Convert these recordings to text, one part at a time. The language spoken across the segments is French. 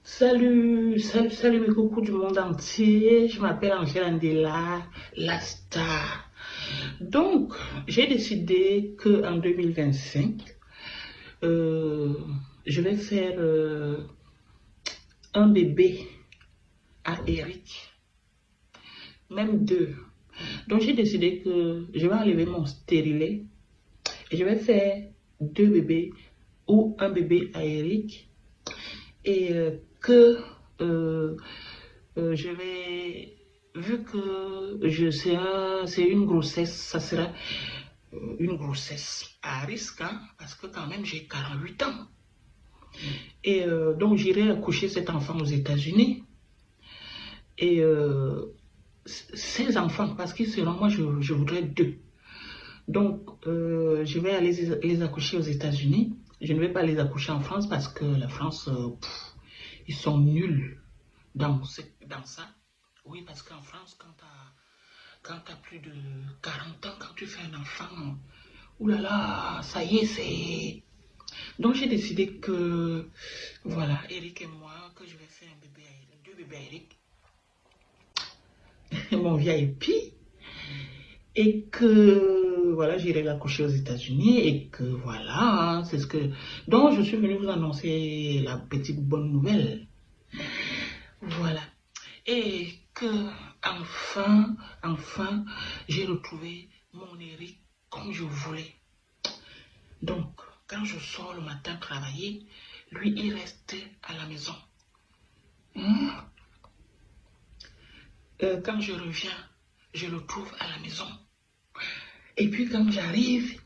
Salut mes coucous du monde entier. Je m'appelle Angèle Andela, la star. Donc, j'ai décidé que en 2025, euh, je vais faire un bébé à Eric, même deux. Donc, j'ai décidé que je vais enlever mon stérilet et je vais faire deux bébés ou un bébé à Eric et que euh, je vais, vu que c'est une grossesse, ça sera une grossesse à risque, hein, parce que quand même j'ai 48 ans. Et donc j'irai accoucher cet enfant aux États-Unis. Et ces enfants, parce qu'ils seront, moi je voudrais deux. Donc je vais aller les accoucher aux États-Unis. Je ne vais pas les accoucher en France parce que la France, ils sont nuls dans ça. Oui, parce qu'en France, quand tu as plus de 40 ans, quand tu fais un enfant, oulala, ça y est, c'est... Donc j'ai décidé que, voilà, Eric et moi, que je vais faire un bébé à Eric, deux bébés à Eric, mon VIP, et que, voilà, j'irai l'accoucher aux États-Unis, et que, voilà, hein, c'est ce que... Donc je suis venue vous annoncer la petite bonne nouvelle. Voilà. Et que enfin, j'ai retrouvé mon Eric comme je voulais. Donc, quand je sors le matin travailler, lui, il reste à la maison. Quand je reviens, je le trouve à la maison. Et puis, quand j'arrive,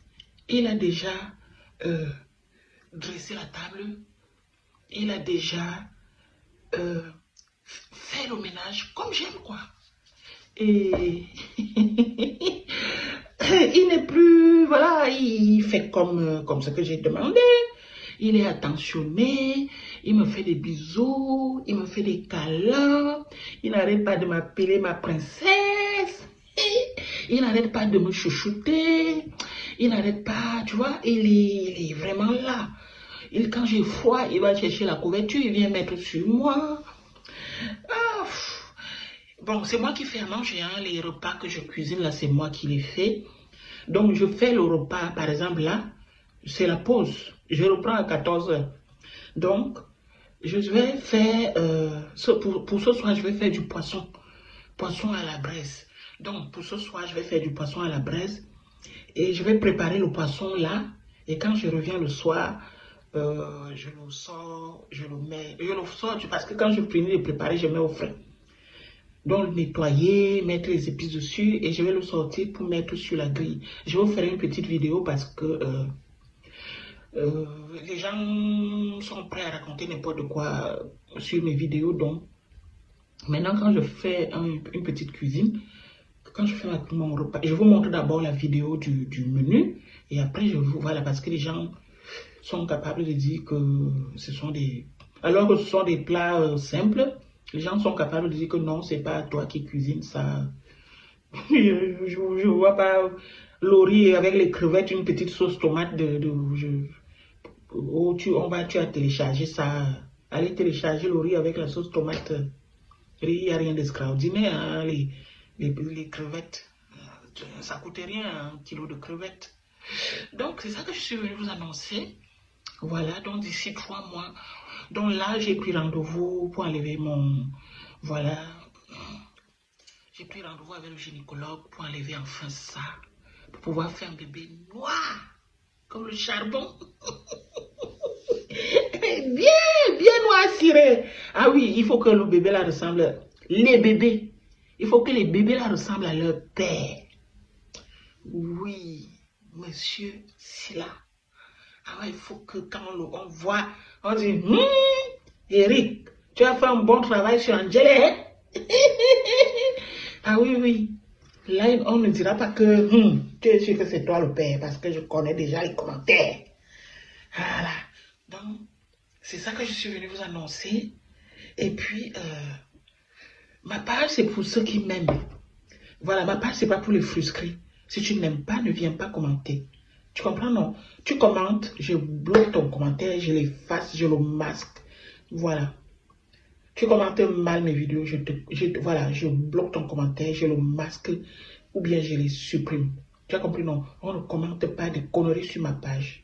il a déjà dressé la table. Il a déjà fait le ménage comme j'aime, quoi. Et il n'est plus, voilà, il fait comme ce que j'ai demandé. Il est attentionné, il me fait des bisous, il me fait des câlins, il n'arrête pas de m'appeler ma princesse, il n'arrête pas de me chouchouter, il n'arrête pas, tu vois, il est vraiment là. Quand j'ai froid, il va chercher la couverture, il vient mettre sur moi. Ah, bon, c'est moi qui fais à manger, hein, les repas que je cuisine, là, c'est moi qui les fais. Donc, je fais le repas, par exemple, là, c'est la pause. Je reprends à 14 heures. Donc, je vais faire, pour ce soir, je vais faire du poisson. Poisson à la braise. Donc, pour ce soir, je vais faire du poisson à la braise. Et je vais préparer le poisson là. Et quand je reviens le soir, je le sors, je le sors, parce que quand je finis de préparer, je mets au frais. Donc, nettoyer, mettre les épices dessus et je vais le sortir pour mettre sur la grille. Je vais vous faire une petite vidéo parce que les gens sont prêts à raconter n'importe quoi sur mes vidéos. Donc, maintenant, quand je fais une petite cuisine, quand je fais mon repas, je vous montre d'abord la vidéo du menu et après, je vous voilà, parce que les gens sont capables de dire que ce sont des... Alors que ce sont des plats simples, les gens sont capables de dire que non, c'est pas toi qui cuisines ça. Je vois pas le riz avec les crevettes, une petite sauce tomate tu as téléchargé ça. Allez télécharger le riz avec la sauce tomate. Il n'y a rien d'extraordinaire, hein, les crevettes. Ça coûte rien, un kilo de crevettes. Donc, c'est ça que je suis venue vous annoncer. Voilà, donc d'ici 3 mois. Donc là, j'ai pris rendez-vous pour enlever mon... Voilà. J'ai pris rendez-vous avec le gynécologue pour enlever enfin ça. Pour pouvoir faire un bébé noir. Comme le charbon. Bien noir ciré. Ah oui, il faut que le bébé là ressemble... Les bébés. Il faut que les bébés là ressemblent à leur père. Oui, monsieur Silla. Ah ouais, il faut que quand on voit, on dit, Eric, tu as fait un bon travail sur Angèle, hein? Ah oui, oui. Là, on ne dira pas que tu es sûr que c'est toi le père, parce que je connais déjà les commentaires. Voilà. Donc, c'est ça que je suis venue vous annoncer. Et puis, ma page, c'est pour ceux qui m'aiment. Voilà, ma page, c'est pas pour les frustrés. Si tu n'aimes pas, ne viens pas commenter. Tu comprends, non? Tu commentes, je bloque ton commentaire, je l'efface, je le masque. Voilà. Tu commentes mal mes vidéos, voilà, je bloque ton commentaire, je le masque ou bien je les supprime. Tu as compris, non? On ne commente pas des conneries sur ma page.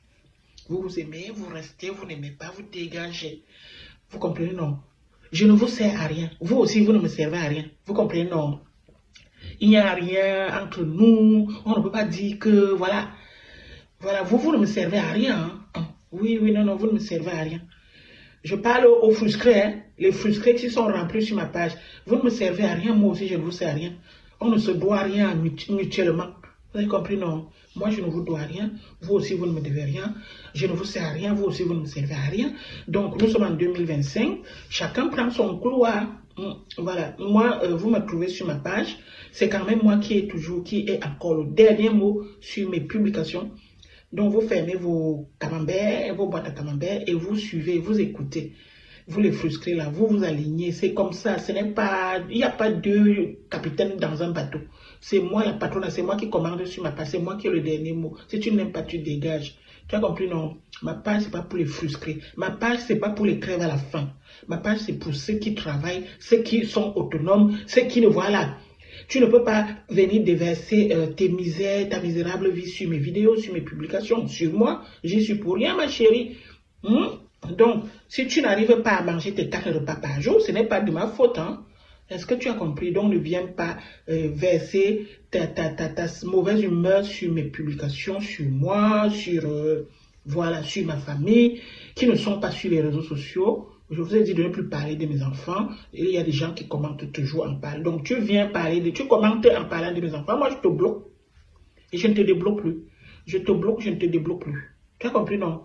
Vous aimez, vous restez, vous n'aimez pas, vous dégagez. Vous comprenez, non? Je ne vous sers à rien. Vous aussi, vous ne me servez à rien. Vous comprenez, non? Il n'y a rien entre nous. On ne peut pas dire que, voilà. Voilà, vous ne me servez à rien. Hein? Oui, non, vous ne me servez à rien. Je parle aux frustrés, hein? Les frustrés qui sont remplis sur ma page. Vous ne me servez à rien, moi aussi, je ne vous sers à rien. On ne se doit rien mutuellement. Vous avez compris, non? Moi, je ne vous dois rien. Vous aussi, vous ne me devez rien. Je ne vous sers à rien. Vous aussi, vous ne me servez à rien. Donc, nous sommes en 2025. Chacun prend son couloir. Voilà. Moi, vous me trouvez sur ma page. C'est quand même moi qui ai encore le dernier mot sur mes publications. Donc, vous fermez vos camemberts, vos boîtes à camembert et vous suivez, vous écoutez. Vous les frustrez là, vous alignez. C'est comme ça. Ce n'est pas, il n'y a pas deux capitaines dans un bateau. C'est moi la patronne, c'est moi qui commande sur ma page. C'est moi qui ai le dernier mot. Si tu n'aimes pas, tu dégages. Tu as compris, non? Ma page, c'est pas pour les frustrer. Ma page, c'est pas pour les crèves à la fin. Ma page, c'est pour ceux qui travaillent, ceux qui sont autonomes, ceux qui ne voient là. Tu ne peux pas venir déverser tes misères, ta misérable vie sur mes vidéos, sur mes publications, sur moi. J'y suis pour rien, ma chérie. Donc, si tu n'arrives pas à manger tes 4 repas par jour, ce n'est pas de ma faute. Hein? Est-ce que tu as compris? Donc, ne viens pas verser ta mauvaise humeur sur mes publications, sur moi, voilà, sur ma famille, qui ne sont pas sur les réseaux sociaux. Je vous ai dit de ne plus parler de mes enfants. Et il y a des gens qui commentent toujours en parlant. Donc, tu viens tu commentes en parlant de mes enfants. Moi, je te bloque. Et je ne te débloque plus. Je te bloque, je ne te débloque plus. Tu as compris, non?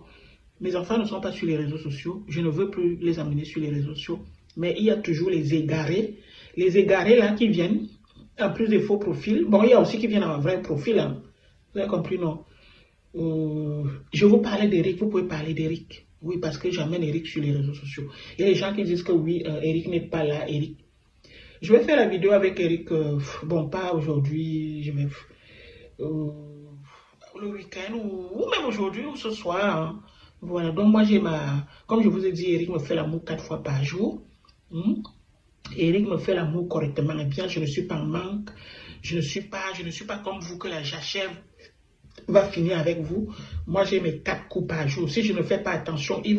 Mes enfants ne sont pas sur les réseaux sociaux. Je ne veux plus les amener sur les réseaux sociaux. Mais il y a toujours les égarés. Les égarés, là, qui viennent, en plus des faux profils. Bon, il y a aussi qui viennent en vrai profil. Hein. Vous avez compris, non? Je vous parlais d'Eric. Vous pouvez parler d'Eric. Oui, parce que j'amène Eric sur les réseaux sociaux. Il y a des gens qui disent que oui, Eric n'est pas là, Eric. Je vais faire la vidéo avec Eric, bon, pas aujourd'hui, je vais... le week-end ou même aujourd'hui ou ce soir. Hein. Voilà, donc moi j'ai comme je vous ai dit, Eric me fait l'amour 4 fois par jour. Eric me fait l'amour correctement et bien, je ne suis pas en manque. Je ne suis pas comme vous que la jachère va finir avec vous. Moi, j'ai mes 4 coups par jour. Si je ne fais pas attention, il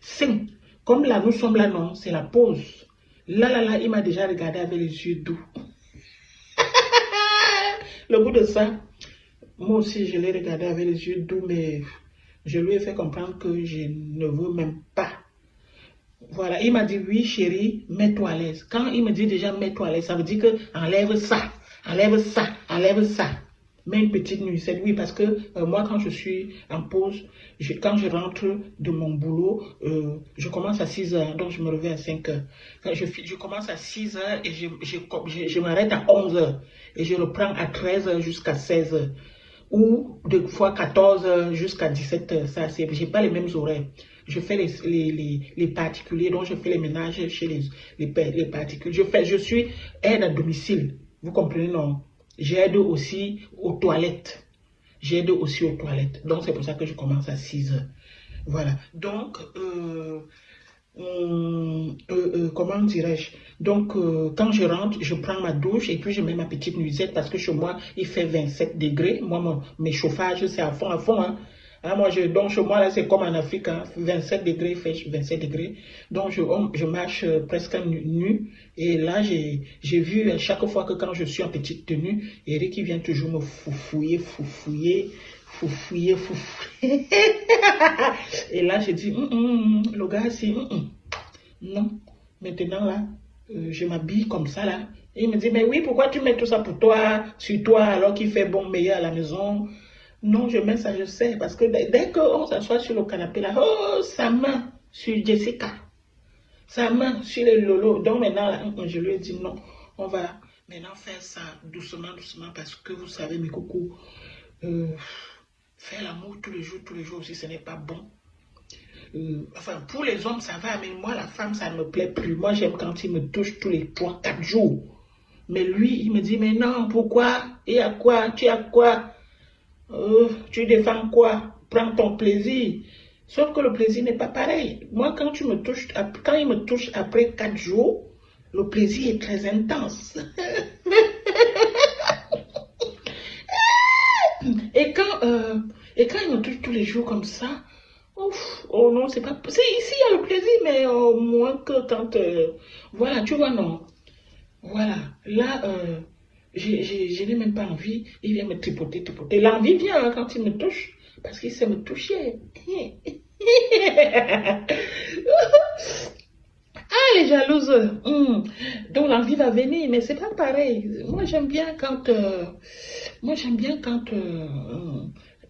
sing. Comme là, nous sommes là, non, c'est la pause. Là, il m'a déjà regardé avec les yeux doux. Le bout de ça, moi aussi, je l'ai regardé avec les yeux doux, mais je lui ai fait comprendre que je ne veux même pas. Voilà, il m'a dit, oui, chérie, mets-toi à l'aise. Quand il me dit déjà, mets-toi à l'aise, ça veut dire que enlève ça, enlève ça, enlève ça. Mais une petite nuisette, oui, parce que moi, quand je suis en pause, quand je rentre de mon boulot, je commence à 6 h, donc je me réveille à 5 h. Je commence à 6 h et je m'arrête à 11 h. Et je reprends à 13 h jusqu'à 16 h. Ou deux fois 14 h jusqu'à 17 h. Ça, j'ai pas les mêmes horaires. Je fais les particuliers, donc je fais les ménages chez les particuliers. Je suis aide à domicile. Vous comprenez, non? J'aide aussi aux toilettes. Donc, c'est pour ça que je commence à 6 h. Voilà. Donc, comment dirais-je? Donc, quand je rentre, je prends ma douche et puis je mets ma petite nuisette parce que chez moi, il fait 27 degrés. Moi, mes chauffages, c'est à fond, hein. Hein, donc chez moi, là, c'est comme en Afrique, hein, 27 degrés, il fait 27 degrés. Donc, je marche presque nu. Et là, j'ai vu à chaque fois que quand je suis en petite tenue, Eric, il vient toujours me foufouiller. Et là, j'ai dit, le gars, c'est, non. Maintenant, là, je m'habille comme ça, là. Et il me dit, mais oui, pourquoi tu mets tout ça pour toi, sur toi, alors qu'il fait bon, meilleur à la maison? Non, je mets ça, je sais, parce que dès qu'on s'assoit sur le canapé là, oh, sa main sur Jessica, sa main sur les lolos. Donc maintenant, là, je lui ai dit non, on va maintenant faire ça doucement, parce que vous savez, mes coucous, faire l'amour tous les jours aussi, ce n'est pas bon. Enfin, pour les hommes, ça va, mais moi, la femme, ça ne me plaît plus. Moi, j'aime quand il me touche tous les 3-4 jours. Mais lui, il me dit, mais non, pourquoi? Et à quoi? Tu as quoi? Tu défends quoi? Prends ton plaisir. Sauf que le plaisir n'est pas pareil. Moi, quand il me touche après 4 jours, le plaisir est très intense. Et quand il me touche tous les jours comme ça, ouf, oh non, c'est pas... Ici, il y a le plaisir, mais moins que quand... voilà, tu vois, non. Voilà, là, je n'ai même pas envie. Il vient me tripoter, tripoter. L'envie vient hein, quand il me touche, parce qu'il sait me toucher. Ah, les jalouses. Donc l'envie va venir, mais c'est pas pareil. Moi, j'aime bien quand...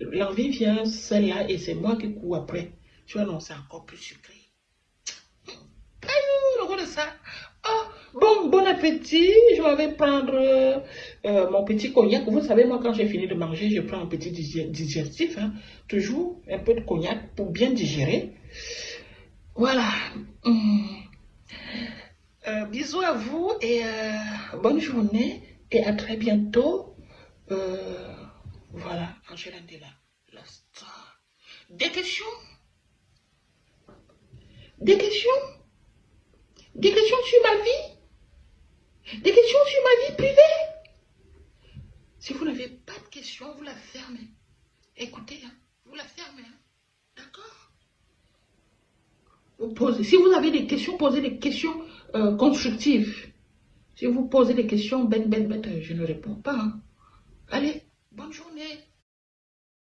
l'envie vient, celle-là, et c'est moi qui cours après. Tu vois, non, c'est encore plus sucré. Le goût de ça. Oh, bon appétit. Je vais prendre mon petit cognac. Vous savez, moi, quand j'ai fini de manger, je prends un petit digestif. Hein. Toujours un peu de cognac pour bien digérer. Voilà. Bisous à vous et bonne journée et à très bientôt. Voilà, Angela Della, la star. Des questions? Des questions? Des questions sur ma vie? Des questions sur ma vie privée? Si vous n'avez pas de questions, vous la fermez. Écoutez, hein, vous la fermez. Hein. D'accord? Vous posez. Si vous avez des questions, posez des questions constructives. Si vous posez des questions bêtes, je ne réponds pas. Hein. Allez, bonne journée.